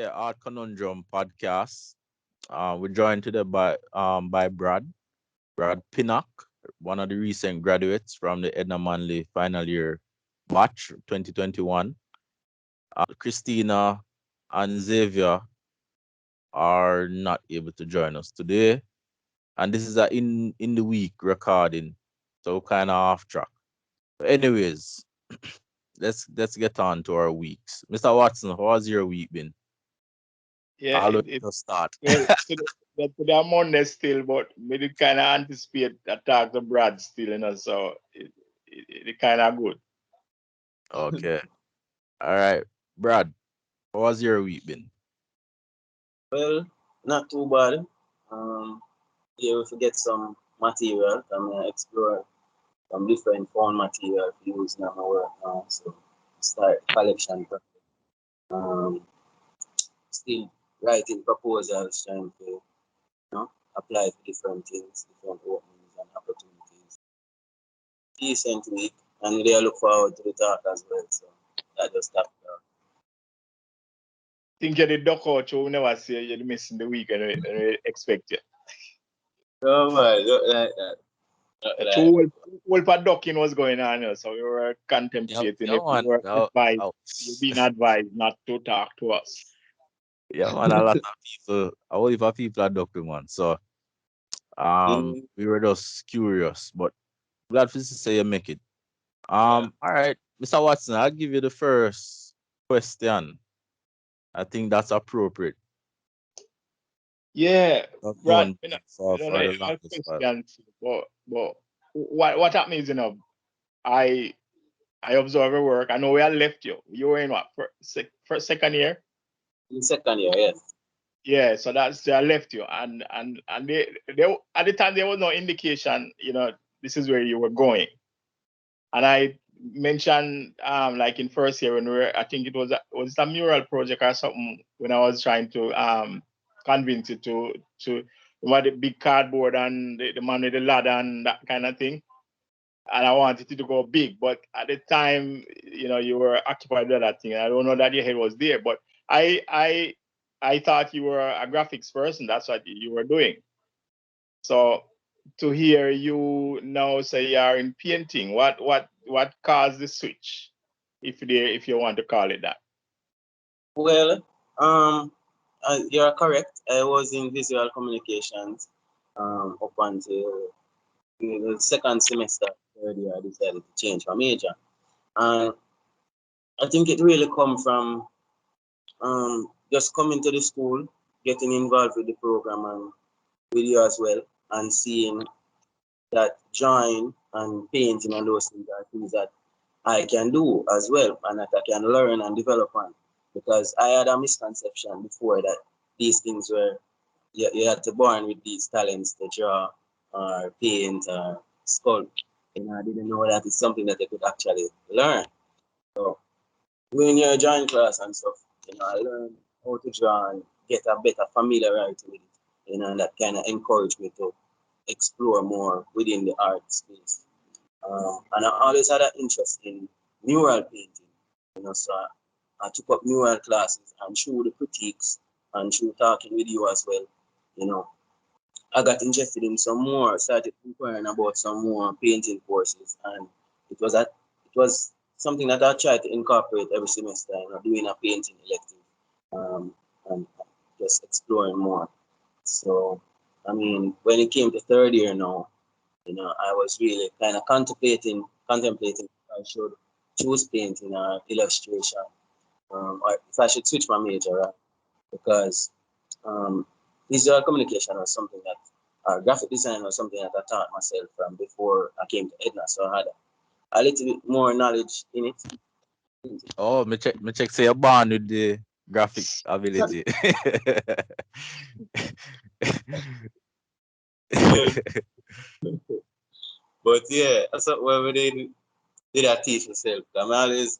our Conundrum podcast. We're joined today by Brad Pinnock, one of the recent graduates from the Edna Manley final year batch 2021. Christina and Xavier are not able to join us today, and this is a in the week recording, so kind of off track. But anyways, let's get on to our weeks. Mr. Watson, how has your week been? Yeah, Always it to start. well to the Monday still, but we did kind of anticipate attack the Brad still, so it kind of good. Okay. All right. Brad, how was your week been? Well, not too bad. Um, here we get some material. I'm gonna explore some different phone material to use in my work now. So start collection. Um, Still writing proposals, trying to apply for different things, different openings and opportunities. Decent week, and they look forward to the talk as well. So that just happened. Think you the duck out, you never say you're missing the week and we expect you. Oh my, not like that. Not A like whole part ducking was going on, so we were Yep. contemplating Yeah, if we man. were advised, Oh, you've been advised not to talk to us. yeah, man. A lot of people, a whole heap of people are ducking, man. So, that. we were just curious, but glad to say you make it. Yeah. All right, Mr. Watson, I'll give you the first question. I think that's appropriate. Yeah, Not Brad, known for the I have longest while. questions, but what happens, I I observe your work. I know where I left you. You were in what first second year? In second year, yes. Yeah, so that's I left you, and they at the time there was no indication, this is where you were going. And I mentioned like in first year when we were, I think was it a mural project or something when I was trying to convince you to what the big cardboard and the man with the ladder and that kind of thing. And I wanted it to go big, but at the time, you were occupied with that thing. I don't know that your head was there, but I I I thought you were a graphics person. That's what you were doing. So to hear you now say you are in painting, what caused the switch, if you want to call it that? Well, you're correct. I was in visual communications up until the second semester, third year. I decided to change my major, and I think it really come from just coming to the school, getting involved with the program and with you as well, and seeing that drawing and painting and those things are things that I can do as well and that I can learn and develop on. Because I had a misconception before that these things were, you had to born with these talents to draw or paint or sculpt. And I didn't know that it's something that I could actually learn. So doing your drawing class and stuff, I learned how to draw and get a better familiarity with it. And that kind of encouraged me to explore more within the art space. And I always had an interest in mural painting, so I took up mural classes and through the critiques and through talking with you as well, you know, I got interested in some more, started inquiring about some more painting courses, and it was that it was something that I tried to incorporate every semester, doing a painting elective, and just exploring more. So, I mean, when it came to third year now, I was really kind of contemplating if I should choose painting or illustration, or if I should switch my major, right? Because um, visual communication was something that, graphic design was something that I taught myself from before I came to Edna, so I had a little bit more knowledge in it. Oh, me check say you're born with the graphic ability. Well, but yeah, that's what we did I teach myself. I'm always,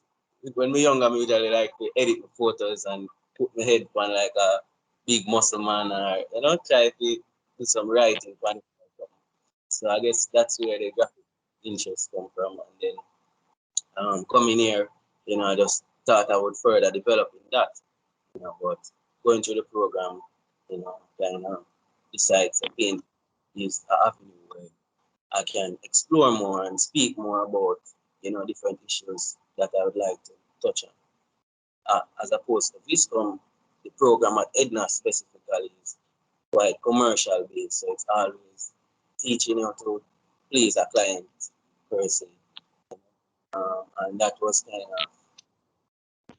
when we younger, me usually like to edit my photos and put my head on like a big muscle man or, try to do some writing on it. So I guess that's where the graphic interest come from. And then coming here, I just thought I would further develop in that. But going through the program, kind of decides again is an avenue where I can explore more and speak more about, different issues that I would like to touch on. As opposed to Viscom, the program at Edna specifically is quite commercial based, so it's always teaching you to please a client per se. And that was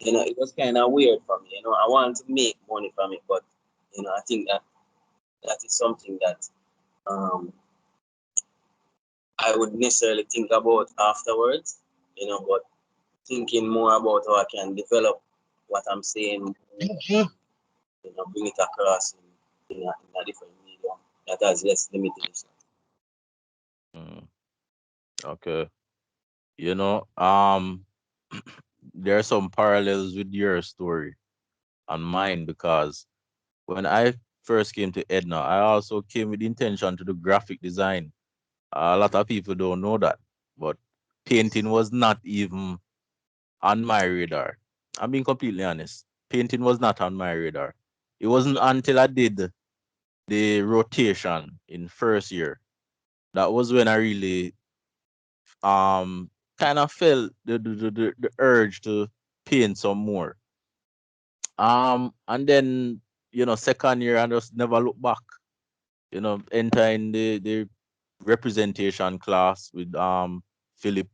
it was kind of weird for me. I wanted to make money from it, but I think that is something that um, I would necessarily think about afterwards, but thinking more about how I can develop what I'm saying, bring it across in a different medium that has less limitations. Mm, okay. You know, there are some parallels with your story and mine because when I first came to Edna, I also came with the intention to do graphic design. A lot of people don't know that, but painting was not even on my radar. I'm being completely honest. Painting was not on my radar. It wasn't until I did the rotation in first year that was when I really kind of felt the urge to paint some more. And then second year I just never look back. Entering the representation class with Philip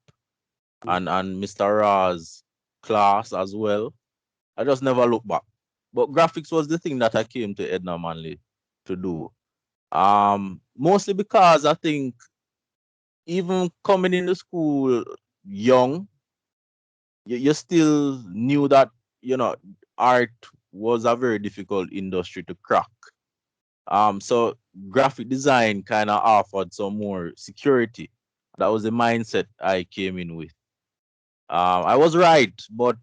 and Mr. Ra's class as well. I just never look back. But graphics was the thing that I came to Edna Manley to do. Mostly because I think even coming into school young, you still knew that art was a very difficult industry to crack. So graphic design kind of offered some more security. That was the mindset I came in with. I was right, but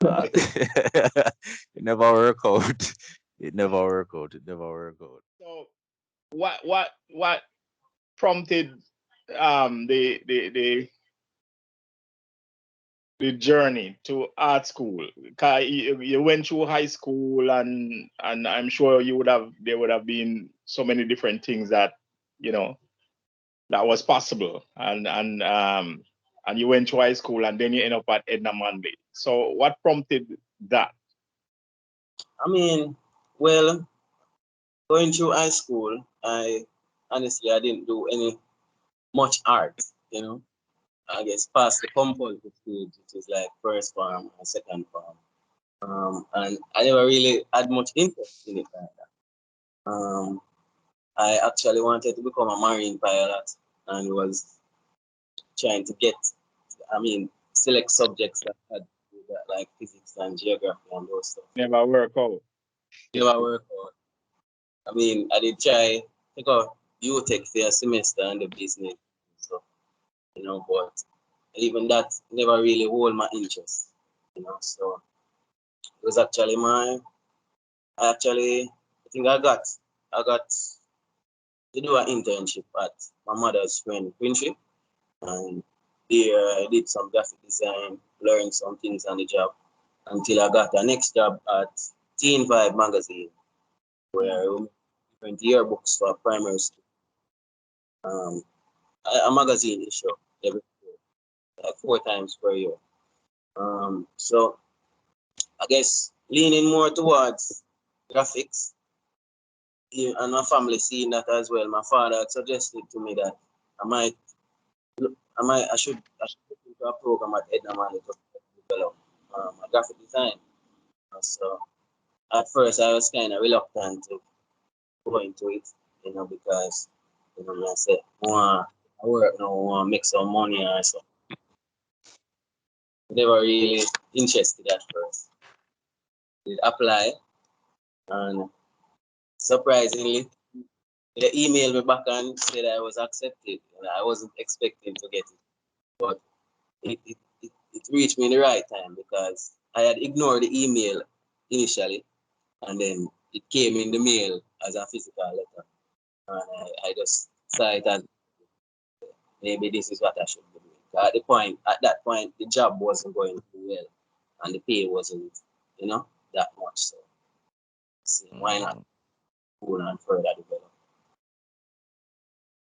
it never worked out. It never worked out. It never worked out. So what prompted the journey to art school? 'Cause you went through high school, and I'm sure there would have been so many different things that you know that was possible, and you went to high school, and then you end up at Edna Manley. So what prompted that? I mean, well, going through high school, I didn't do any much art, I guess past the compulsory stage, which is like first form and second form. And I never really had much interest in it like that. I actually wanted to become a marine pilot and was trying to select subjects that had like physics and geography and those stuff. Never work out. Never work out. I did try to go UTech for a semester and the business stuff, but even that never really hold my interest, So it was actually I think I got to do an internship at my mother's friend Quincy, and there I did some graphic design, learned some things on the job until I got a next job at Teen Vibe magazine, where we made different yearbooks for primary school. Um, a magazine issue every year, like 4 times per year. So I guess leaning more towards graphics, and my family seeing that as well. My father had suggested to me that I might, I should look into a program at Edna Manley to develop a graphic design. So at first I was kind of reluctant to go into it, because I said, I work now, I want to make some money or so. They were really interested at first. Did apply, and surprisingly, they emailed me back and said I was accepted. And I wasn't expecting to get it, but it reached me in the right time because I had ignored the email initially, and then it came in the mail as a physical letter. And I just saw it as maybe this is what I should be doing. At that point, the job wasn't going too well, and the pay wasn't, that much. So Why not go and further develop?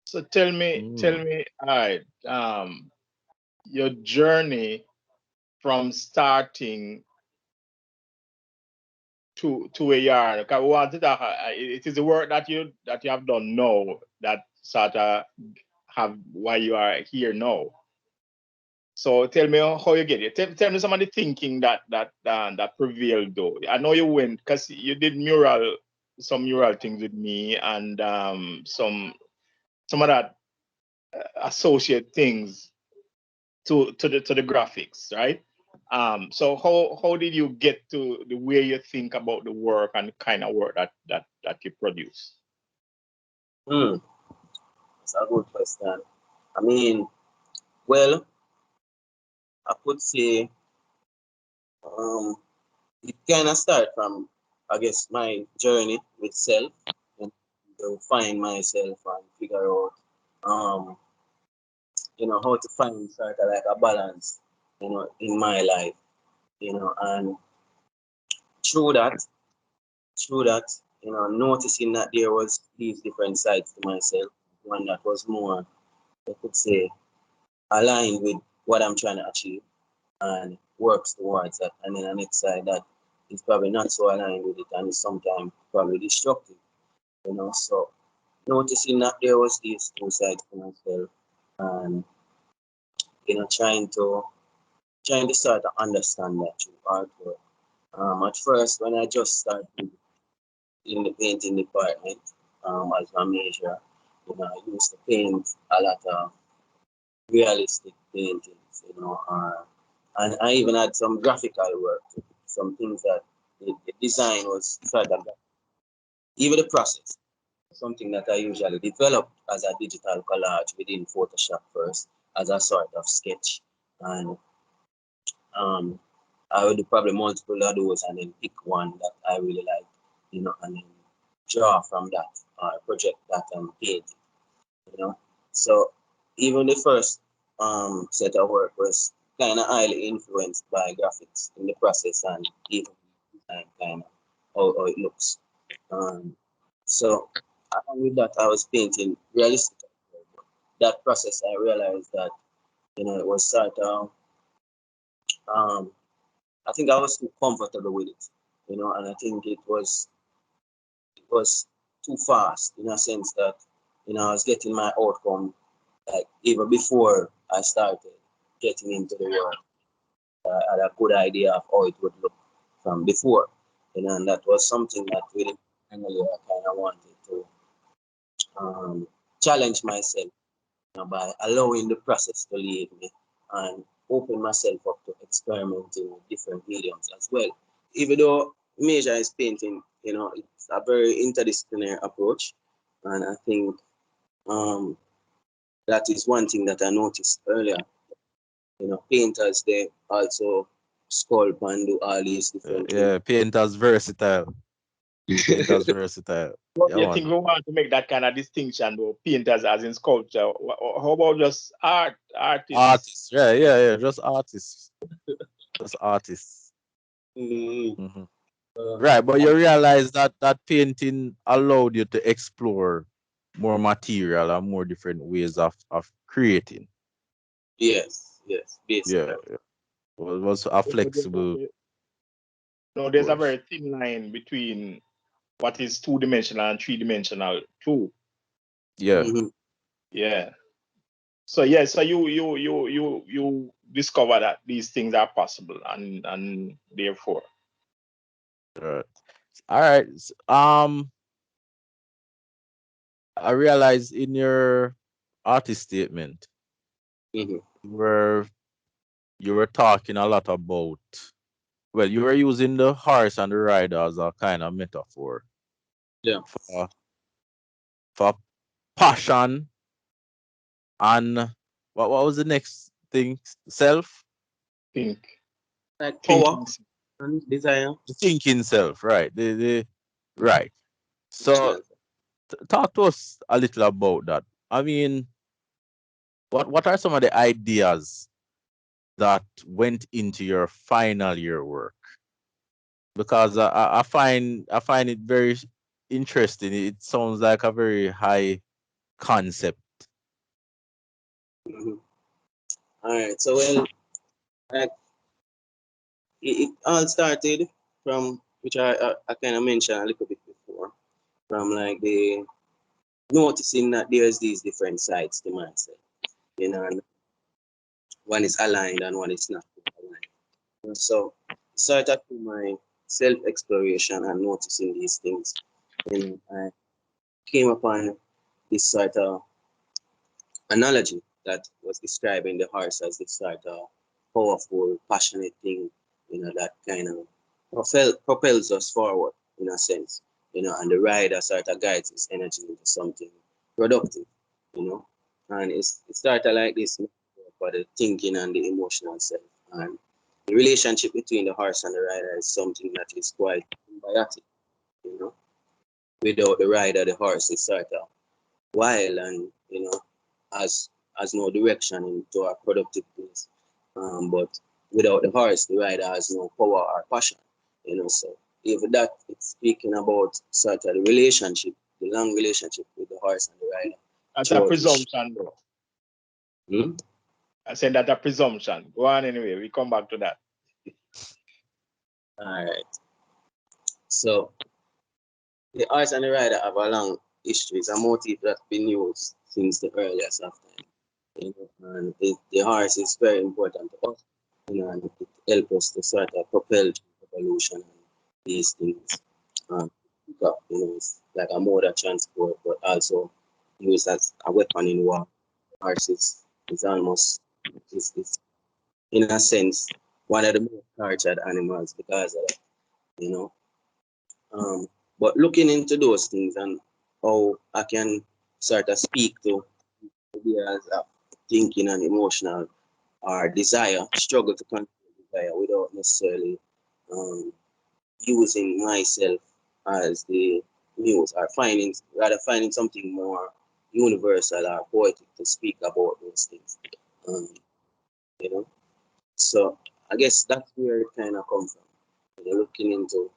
So tell me, all right, your journey from starting to a yard. Because we want to talk, it is the work that you have done now that sort of have why you are here now. So tell me how you get it. Tell me some of the thinking that prevailed though. I know you went because you did some mural things with me, and some of that associate things to the graphics, right? So how did you get to the way you think about the work and the kind of work that you produce? Hmm, that's a good question. I mean, well, I could say um, it kind of started from, I guess, my journey with self and to find myself and figure out, um, how to find sort of like a balance, in my life, and through that, through that, noticing that there was these different sides to myself, one that was more, I could say, aligned with what I'm trying to achieve and works towards that. And then the next side that is probably not so aligned with it and is sometimes probably destructive, So noticing that there was these two sides to myself and, trying to start to understand that through artwork. At first, when I just started in the painting department, as my major, I used to paint a lot of realistic paintings, and I even had some graphical work, some things that the design was sort of even the process, something that I usually develop as a digital collage within Photoshop first, as a sort of sketch, and um, I would do probably multiple of those and then pick one that I really like, and then draw from that or project that and paint it, you know. So even the first set of work was kind of highly influenced by graphics in the process and even design kind of how it looks. Um, so along with that, I was painting realistic. That process, I realized that it was sort of um, I think I was too comfortable with it, and I think it was too fast in a sense that I was getting my outcome like even before I started getting into the work. I had a good idea of how it would look from before, and that was something that really finally I kind of wanted to challenge myself, by allowing the process to lead me and open myself up to experimenting with different mediums as well. Even though major is painting, it's a very interdisciplinary approach, and I think um, that is one thing that I noticed earlier. Painters they also sculpt and do all these different things. Yeah, painter's versatile. Painter's versatile. What Yeah, do you think man. we want to make that kind of distinction though? Painters as in sculpture. How about just artists? Artists. Yeah, yeah, yeah. Just artists. Just artists. Mm, Mhm. uh, Right, but you realize that that painting allowed you to explore more material and more different ways of creating. yes, yes, Yeah, basically. yeah. Well, it was a You know, flexible there's a approach. very thin line between what is two-dimensional and three-dimensional too. Yeah, Mhm. Yeah. So yeah, so you discover that these things are possible, and therefore right. All right. I realized in your artist statement Mhm. where you were talking a lot about, well, you were using the horse and the rider as a kind of metaphor Yeah. for for passion and what was the next thing? Self? think Like power thinking. and desire. The thinking self, right? The right. So Emotional. talk to us a little about that. I mean, what are some of the ideas that went into your final year work? because I find it very interesting. It sounds like a very high concept. Mhm. All right. So well, like it all started from which I kind of mentioned a little bit before, from like the noticing that there's these different sides to myself, and one is aligned and one is not aligned. And so started to my self exploration and noticing these things. I came upon this sort of analogy that was describing the horse as this sort of powerful, passionate thing, that kind of propels us forward in a sense, and the rider sort of guides his energy into something productive, you know, and it started like this for the thinking and the emotional self. And the relationship between the horse and the rider is something that is quite symbiotic, you know. Without the rider, the horse is sort of wild and has no direction into a productive place. But without the horse, the rider has no power or passion. So if that it's speaking about sort of the relationship, the long relationship with the horse and the rider That's a throughout his. presumption, bro. Hmm? I said that a presumption. Go on anyway. We come back to that. All right. So the horse and the rider have a long history. It's a motif that's been used since the earliest of time. And the horse is very important to us, and it helps us to sort of propel evolution and these things. It's like a mode of transport, but also used as a weapon in war. Horse is almost, is in a sense, one of the most tortured animals because of that, you know. But looking into those things and how I can sort of speak to ideas of thinking and emotional or desire, struggle to control desire without necessarily um, using myself as the muse, or finding something more universal or poetic to speak about those things. Um, you know, so I guess that's where it kind of comes from. Looking into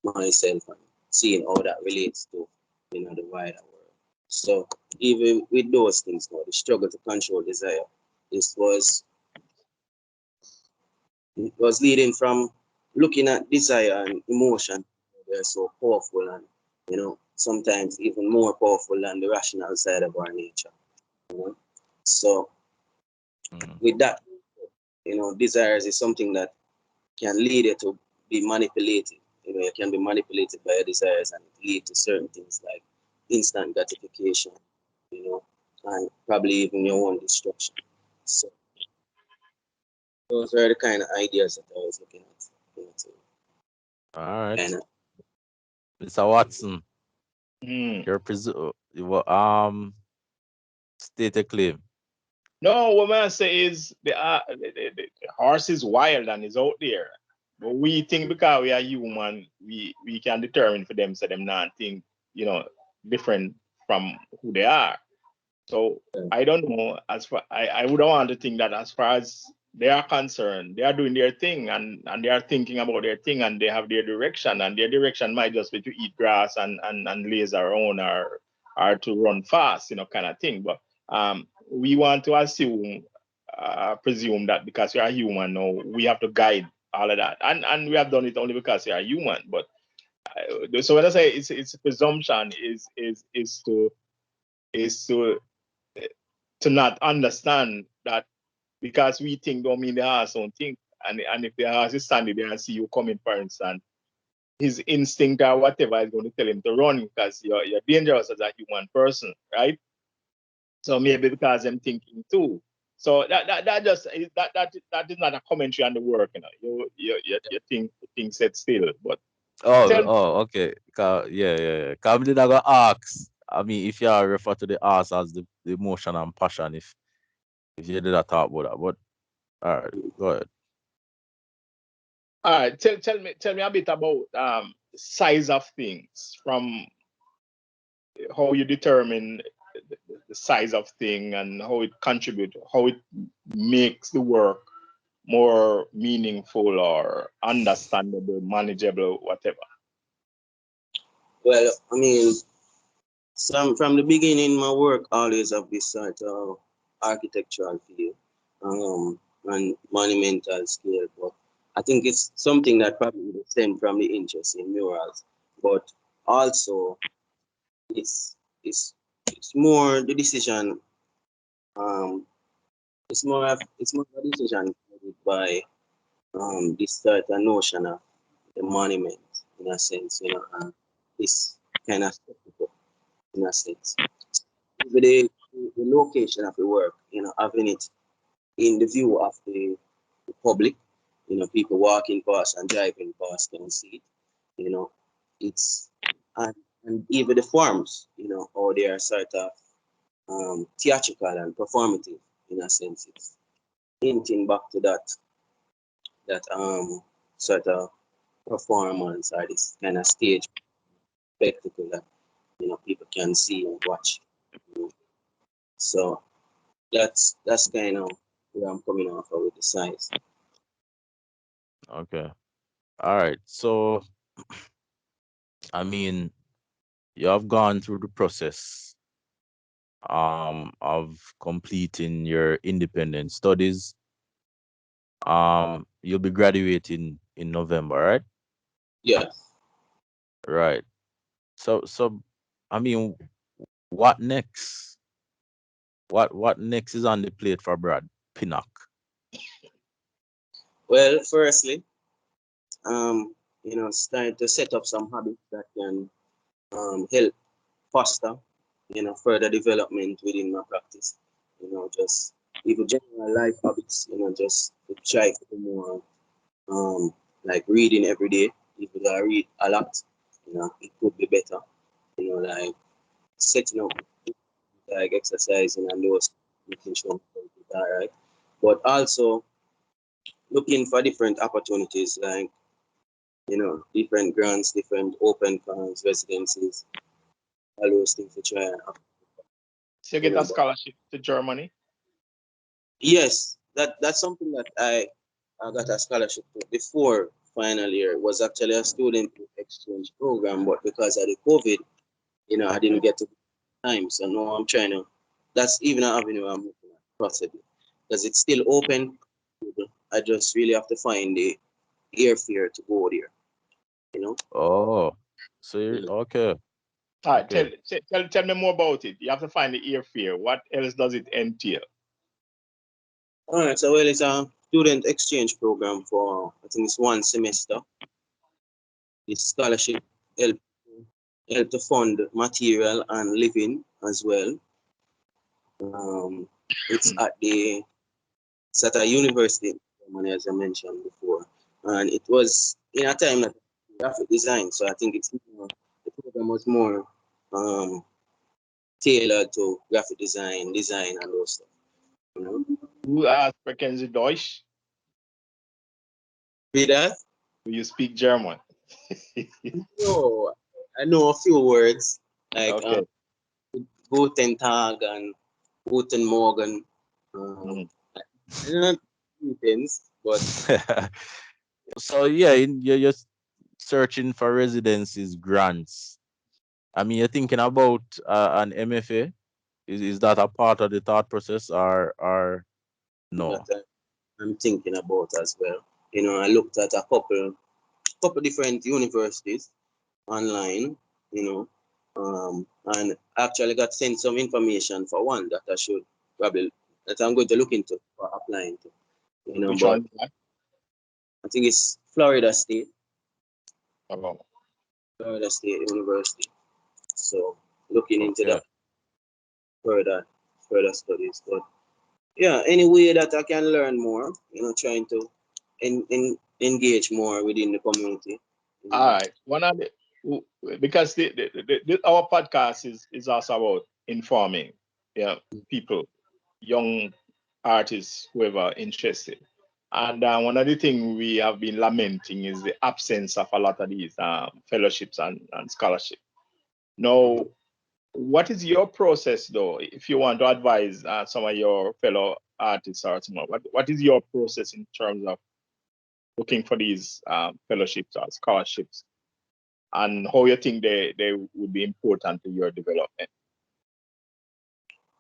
myself and seeing how that relates to the wider world. So even with those things, the struggle to control desire, this was leading from looking at desire and emotion. They're so powerful and, sometimes even more powerful than the rational side of our nature. You know? So Mm. with that, desires is something that can lead you to be manipulated. You can be manipulated by your desires and lead to certain things like instant gratification, and probably even your own destruction. So those are the kind of ideas that I was looking at, to All right, kind of. Mr. Watson, Mm. your state a claim. No, what I say is the horse is wild and is out there. But we think because we are human, we can determine for them so them not think, different from who they are. So I don't know. As far I would want to think that as far as they are concerned, they are doing their thing and they are thinking about their thing and they have their direction and their direction might just be to eat grass and laze around or to run fast, kind of thing. But we want to presume that because we are human now, we have to guide all of that, and we have done it only because we are human. But so when I say it's a presumption is to not understand that because we think don't mean the horse don't think. And if the horse is standing there and see you coming, for instance, his instinct or whatever is going to tell him to run because you're dangerous as a human person, right? So maybe because I'm thinking too. So that just that is not a commentary on the work, you think set still. But Oh, tell okay. Yeah, yeah, yeah. Come did I go ask? I mean, if you are refer to the ask as the emotion and passion, if you did not talk about that, but all right, go ahead. all right, tell me a bit about size of things from how you determine the size of thing and how it contributes, how it makes the work more meaningful or understandable, manageable, whatever? Well, I mean, from the beginning, my work always have this sort of architectural feel, and monumental scale. But I think it's something that probably stemmed from the interest in murals. But also, it's it's it's more the decision. Um, it's more of a decision guided by this sort of notion of the monument in a sense, this kind of spectacle in a sense. With the location of the work, having it in the view of the public, people walking past and driving past can see it, you know, it's and even the forms, or they are sort of theatrical and performative in a sense. It's hinting back to that sort of performance or this kind of stage spectacle that people can see and watch. You know. So that's kind of where I'm coming off of with the size. Okay. All right. So, I mean, you have gone through the process of completing your independent studies. You'll be graduating in November, right? Yeah. Right. So I mean, what next? What next is on the plate for Brad Pinnock? Well, firstly, start to set up some habits that can help foster, further development within my practice. Just even general life habits, just to try to do more, like reading every day. If I read a lot, it could be better. Like setting up like exercising and those, making sure it's all right. But also looking for different opportunities, like different grants, different open plans, residencies, all those things to try and So you get a but scholarship to Germany? yes, that's something that I got a scholarship to before final year. It was actually a student exchange program, but because of the COVID, I didn't Okay. get to time. So now I'm trying to. That's even an avenue I'm looking at possibly because it's still open. I just really have to find the airfare to go there. You know. Oh, so Mm. okay, All right, okay. tell me more about it. You have to find the airfare. What else does it entail? All right. So well, it's a student exchange program for I think it's 1 semester. The scholarship help help to fund material and living as well. Um, it's at a university in Germany, as I mentioned before, and it was in a time that graphic design. So I think the program was more um, tailored to graphic design, and those stuff. You know, Du sprechen Sie Deutsch? with that, Do you speak German? no, I know a few words like Okay. Guten Tag and Guten Morgen. Mhm. I don't know things, but So yeah, you're just searching for residencies grants. I mean, you're thinking about an MFA. Is that a part of the thought process, or that no? I'm thinking about as well. I looked at a couple different universities online, and actually got sent some information for one that I should probably that I'm going to look into for applying to. Which But one is that? I think it's Oh, Florida State University. So looking into Okay. that further, further studies. But yeah, any way that I can learn more, trying to engage more within the community. You all know. right. One of the because our podcast is also about informing, people, young artists, whoever interested. And one of the things we have been lamenting is the absence of a lot of these fellowships and scholarships. Now, what is your process though, if you want to advise some of your fellow artists or someone, what is your process in terms of looking for these fellowships or scholarships, and how you think they would be important to your development?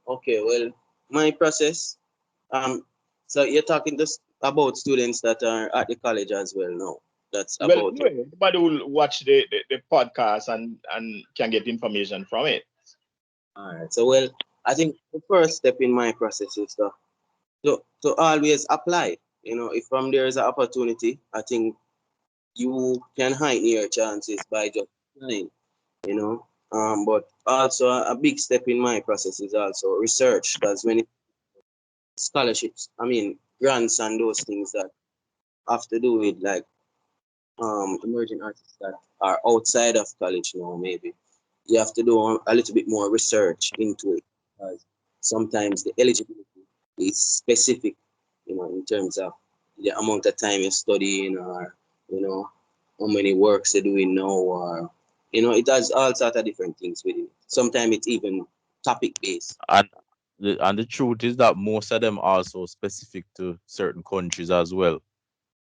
Okay, well, my process. So you're talking just about students that are at the college as well. No, that's Well, about no, everybody will watch the podcast and can get information from it. all right. So well, I think the first step in my process is to always apply. You know, if from there is an opportunity, I think you can heighten your chances by just applying. You know, but also a big step in my process is also research, because when it scholarships, I mean grants and those things that have to do with like emerging artists that are outside of college now, maybe you have to do a little bit more research into it, because sometimes the eligibility is specific, you know, in terms of the amount of time you're studying, or you know how many works you're doing now, or you know it does all sort of different things with it. Sometimes it's even topic based. And the truth is that most of them also specific to certain countries as well.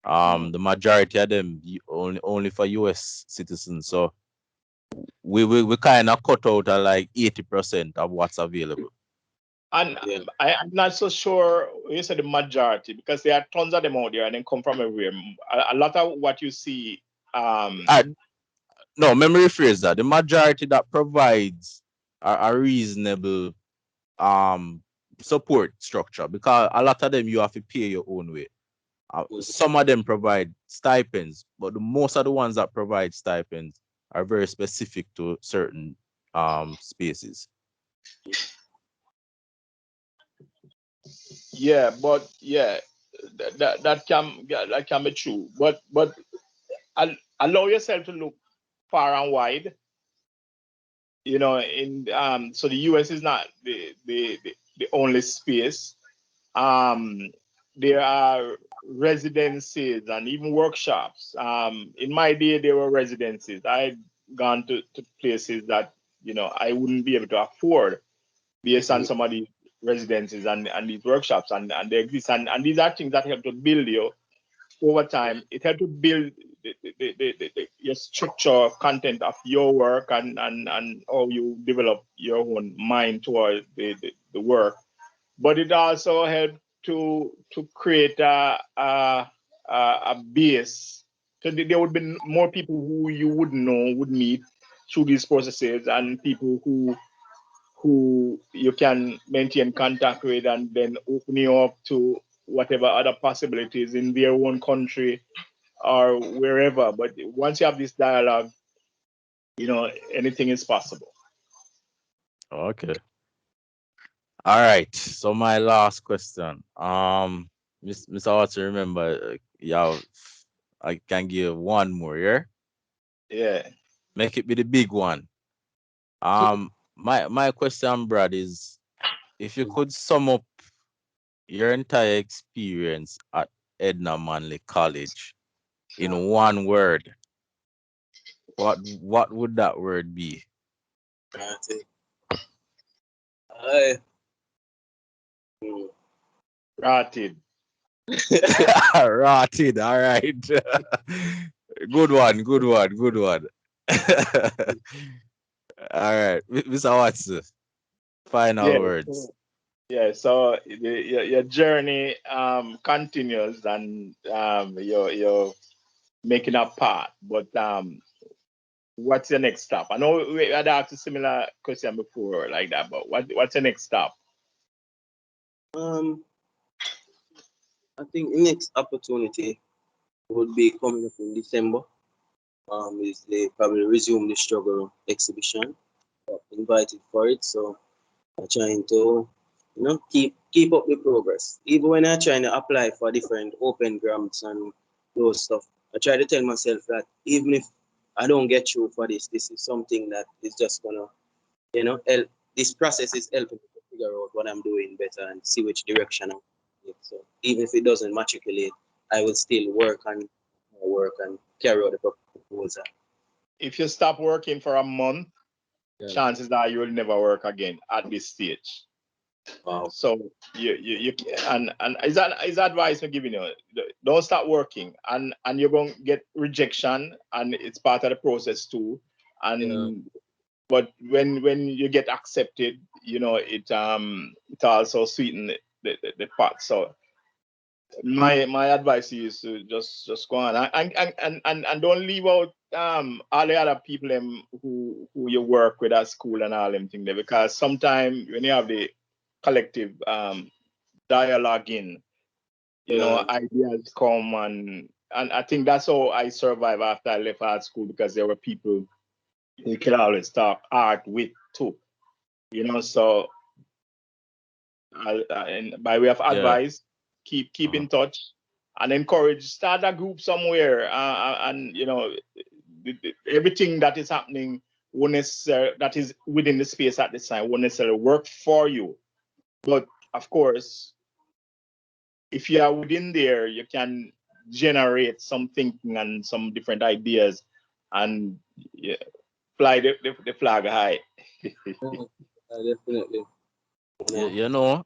Mm. The majority of them only for US citizens. So we kind of cut out like 80% of what's available. And Yeah. I'm not so sure you said the majority, because there are tons of them out there and they come from everywhere. A lot of what you see, Uh, no, memory phrase that the majority that provides a reasonable um support structure, because a lot of them you have to pay your own way. Some of them provide stipends, but the most of the ones that provide stipends are very specific to certain spaces. yeah, but yeah, that can be true. But allow yourself to look far and wide. You know, in so the US is not the only space. Um, there are residencies and even workshops. In my day, there were residencies. I'd gone to places that, you know, I wouldn't be able to afford based on some of these residencies and these workshops, and they exist. And these are things that help to build you over time. It helps to build your structure, content of your work, and how you develop your own mind toward the work. But it also helped to create a base. So there would be more people who you wouldn't know would meet through these processes, and people who you can maintain contact with, and then open you up to whatever other possibilities in their own country or wherever. But once you have this dialogue, you know, anything is possible. Okay. All right. So my last question. Mr. Watson, remember, yeah, I can give one more, yeah? Yeah. Make it be the big one. My question, Brad, is if you could sum up your entire experience at Edna Manley College in one word, what would that word be? That's it. I, mm, Rotted. Rotted. All right. Good one. Good one. Good one. All right, Mr. Watson, Yeah. final words. Yeah, so your journey continues, and you're making a path. But what's your next stop? I know we had asked a similar question before like that, but what's your next stop? um, I think the next opportunity would be coming up in December. Is they probably resume the struggle exhibition. Invited for it, so I'm trying to, you know, keep up the progress. Even when I'm trying to apply for different open grants and those stuff, I try to tell myself that even if I don't get through for this is something that is just gonna, you know, help. This process is helping me to figure out what I'm doing better and see which direction I'm going. So even if it doesn't matriculate, I will still work and work and carry out the proposal. If you stop working for a month, Yeah. chances are you will never work again at this stage. Wow. So you and is advice I'm giving you. Don't start working, and you're going to get rejection, and it's part of the process too. Yeah. And but when you get accepted, it also sweeten the pot. So my advice is to just go on and don't leave out all the other people them who you work with at school and all them thing there, because sometimes when you have the collective dialogue in, Yeah. ideas come, and I think that's how I survived after I left art school, because there were people who can always talk art with too. So and by way of Yeah. advice, keep in touch and encourage, start a group somewhere, and everything that is happening won't necessarily, that is within the space at this time, won't necessarily work for you. But of course, if you are within there, you can generate some thinking and some different ideas, and yeah, fly the flag high. Definitely. You, No.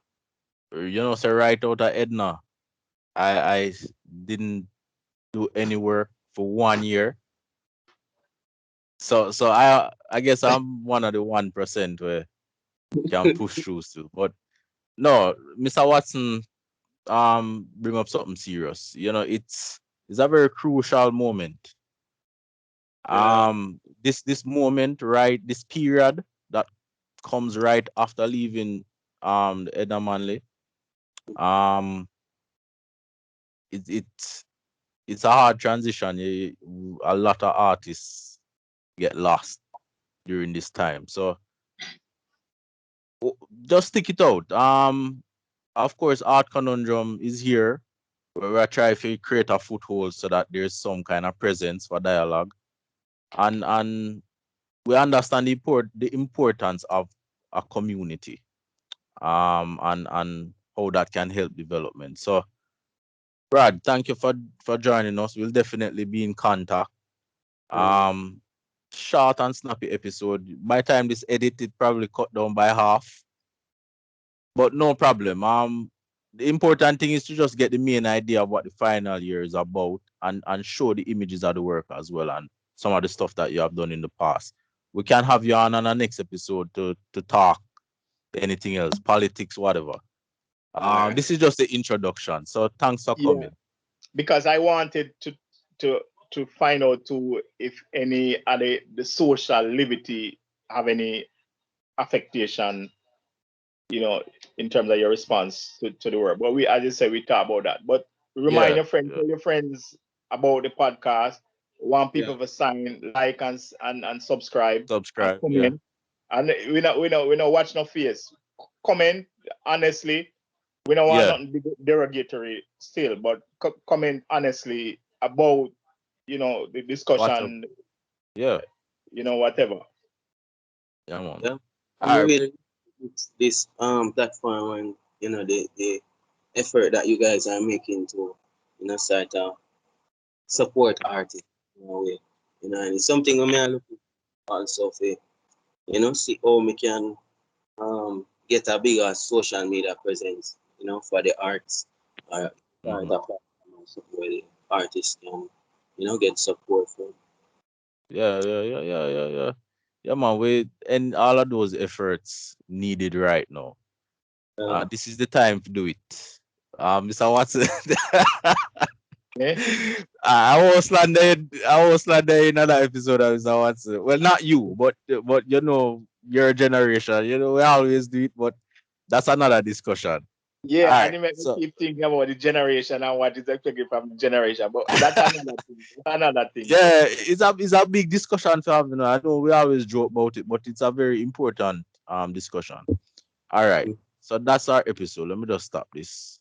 you know, so right out of Edna, I didn't do any work for 1 year. So I guess I'm one of the 1% where can push through still. But no, Mr. Watson bring up something serious. It's a very crucial moment. Yeah. This moment, right, this period that comes right after leaving the Edna Manley. Um it, it's it's a hard transition. A lot of artists get lost during this time. So just stick it out. Of course, Art Conundrum is here, where we're trying to create a foothold so that there's some kind of presence for dialogue, and we understand the importance of a community, and how that can help development. So, Brad, thank you for joining us. We'll definitely be in contact. Yeah. Um, Short and snappy episode. By the time this edit, it probably cut down by half. But no problem. The important thing is to just get the main idea of what the final year is about, and show the images of the work as well, and some of the stuff that you have done in the past. We can have you on our next episode to talk anything else, politics, whatever. All right. This is just the introduction. So thanks for Yeah, coming. because I wanted to to find out too if any of the social liberty have any affectation, you know, in terms of your response to the work. But we, as you said, we talk about that. But remind Yeah, your friends, yeah. tell your friends about the podcast. Want Yeah. people to sign, like, and subscribe and Subscribe. Yeah. comment. And we not watch no face. Comment honestly. We don't want Yeah. nothing derogatory still, but comment honestly about the Whatever. discussion, Yeah. whatever. Yeah, man. Yeah. I'm All right. really this platform and the effort that you guys are making to sort of support artists in a way. And it's something I may look also for, see how we can get a bigger social media presence, for the arts or start Mhm. a platform or something where the artists can, get support from. Yeah, yeah, yeah, yeah, yeah, yeah. Yeah, man. And all of those efforts needed right now. Uh, This is the time to do it. Mr. Watson. Yeah, I was slandered in another episode of Mr. Watson. Well, not you, but your generation. We always do it, but that's another discussion. All yeah, and right. it make me So keep thinking about the generation and what is expected from the generation. But that's another thing. That's another thing. yeah, it's a big discussion to have. I know we always joke about it, but it's a very important discussion. All right. So that's our episode. Let me just stop this.